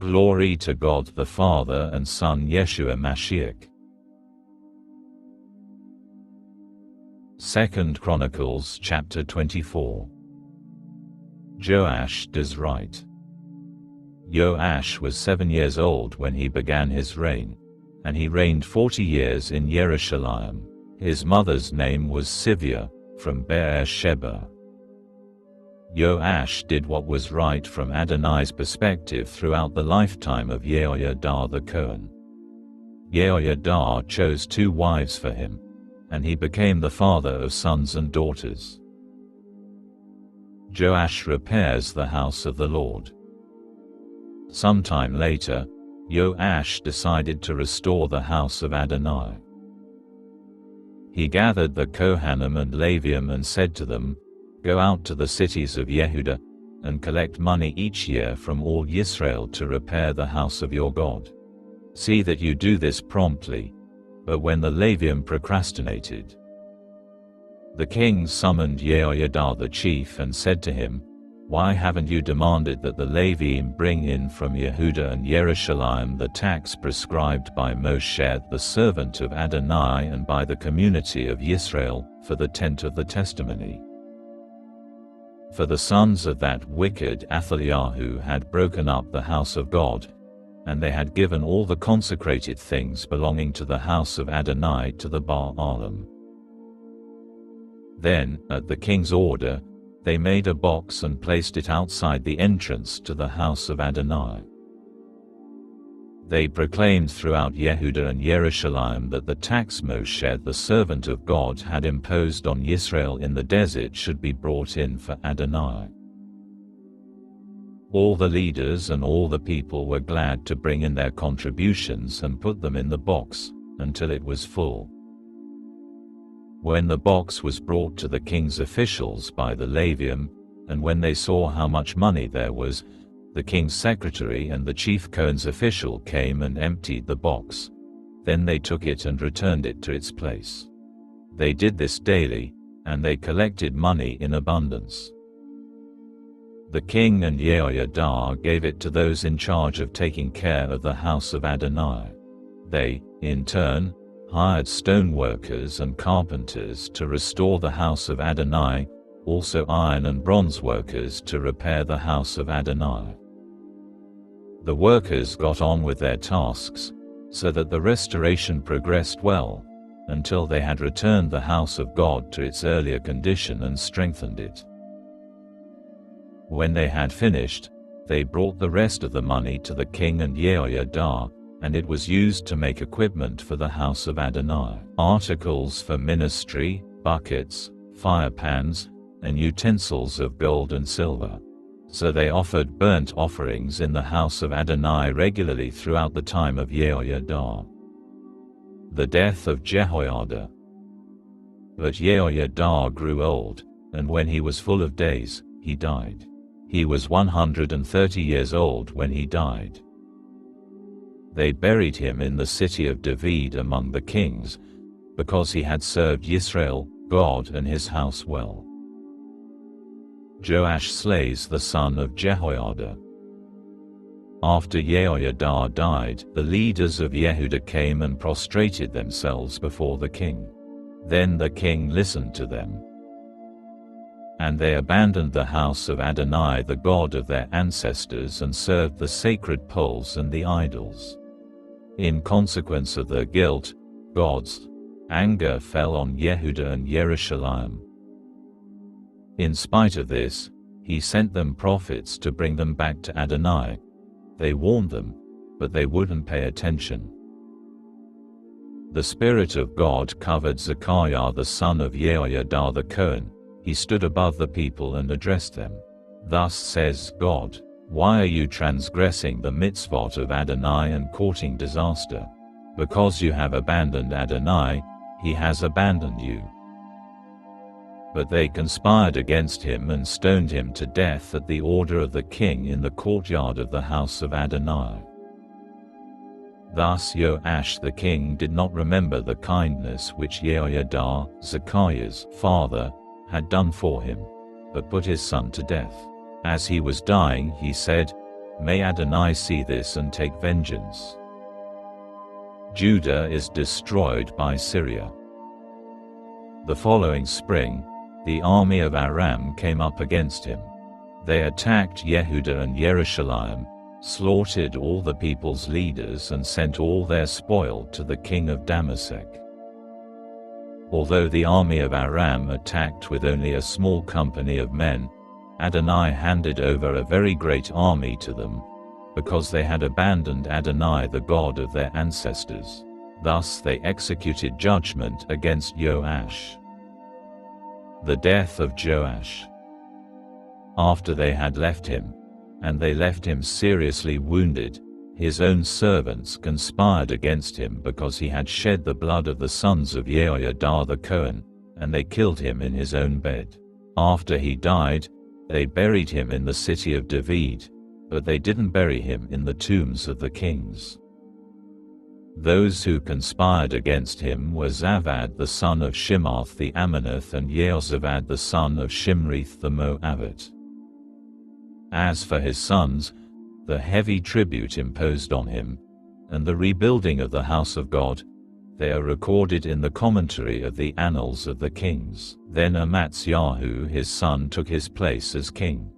Glory to God the Father and Son Yeshua Mashiach. 2 Chronicles chapter 24. Joash does right. Joash was 7 years old when he began his reign, and he reigned 40 years in Jerusalem. His mother's name was Sivia, from Beer-sheba. Joash did what was right from Adonai's perspective throughout the lifetime of Jehoiada the Cohen. Jehoiada chose 2 wives for him, and he became the father of sons and daughters. Joash repairs the house of the Lord. Sometime later, Joash decided to restore the house of Adonai. He gathered the Kohanim and Levium and said to them, "Go out to the cities of Yehuda, and collect money each year from all Israel to repair the house of your God. See that you do this promptly." But when the Levium procrastinated, the king summoned Jehoiada the chief and said to him, "Why haven't you demanded that the Levium bring in from Yehuda and Jerusalem the tax prescribed by Moshe the servant of Adonai and by the community of Israel, for the tent of the testimony?" For the sons of that wicked Athaliah had broken up the house of God, and they had given all the consecrated things belonging to the house of Adonai to the Baalim. Then, at the king's order, they made a box and placed it outside the entrance to the house of Adonai. They proclaimed throughout Yehuda and Jerusalem that the tax Moshe the servant of God had imposed on Israel in the desert should be brought in for Adonai. All the leaders and all the people were glad to bring in their contributions and put them in the box, until it was full. When the box was brought to the king's officials by the Levium, and when they saw how much money there was, the king's secretary and the chief Cohen's official came and emptied the box. Then they took it and returned it to its place. They did this daily, and they collected money in abundance. The king and Jehoiada gave it to those in charge of taking care of the house of Adonai. They, in turn, hired stone workers and carpenters to restore the house of Adonai, also iron and bronze workers to repair the house of Adonai. The workers got on with their tasks, so that the restoration progressed well, until they had returned the house of God to its earlier condition and strengthened it. When they had finished, they brought the rest of the money to the king and Jehoiada, and it was used to make equipment for the house of Adonai, articles for ministry, buckets, fire pans, and utensils of gold and silver. So they offered burnt offerings in the house of Adonai regularly throughout the time of Jehoiada. The death of Jehoiada. But Jehoiada grew old, and when he was full of days, he died. He was 130 years old when he died. They buried him in the city of David among the kings, because he had served Israel, God and his house well. Joash slays the son of Jehoiada. After Jehoiada died, the leaders of Yehuda came and prostrated themselves before the king. Then the king listened to them. And they abandoned the house of Adonai the God of their ancestors and served the sacred poles and the idols. In consequence of their guilt, God's anger fell on Yehuda and Jerusalem. In spite of this, he sent them prophets to bring them back to Adonai. They warned them, but they wouldn't pay attention. The Spirit of God covered Zechariah the son of Jehoiada the Cohen. He stood above the people and addressed them. "Thus says God, why are you transgressing the mitzvot of Adonai and courting disaster? Because you have abandoned Adonai, he has abandoned you." But they conspired against him and stoned him to death at the order of the king in the courtyard of the house of Adonai. Thus Joash the king did not remember the kindness which Jehoiada, Zechariah's father, had done for him, but put his son to death. As he was dying he said, May Adonai see this and take vengeance. Judah is destroyed by Syria. The following spring, the army of Aram came up against him. They attacked Yehuda and Jerusalem, slaughtered all the people's leaders and sent all their spoil to the king of Damascus. Although the army of Aram attacked with only a small company of men, Adonai handed over a very great army to them, because they had abandoned Adonai the God of their ancestors. Thus they executed judgment against Joash. The death of Joash. After they had left him, and they left him seriously wounded, his own servants conspired against him because he had shed the blood of the sons of Jehoiada the Cohen, and they killed him in his own bed. After he died, they buried him in the city of David, but they didn't bury him in the tombs of the kings. Those who conspired against him were Zabad the son of Shimath the Ammonith and Jehoshaphat the son of Shimrith the Moabite. As for his sons, the heavy tribute imposed on him, and the rebuilding of the house of God, they are recorded in the commentary of the Annals of the Kings. Then Amaziah his son took his place as king.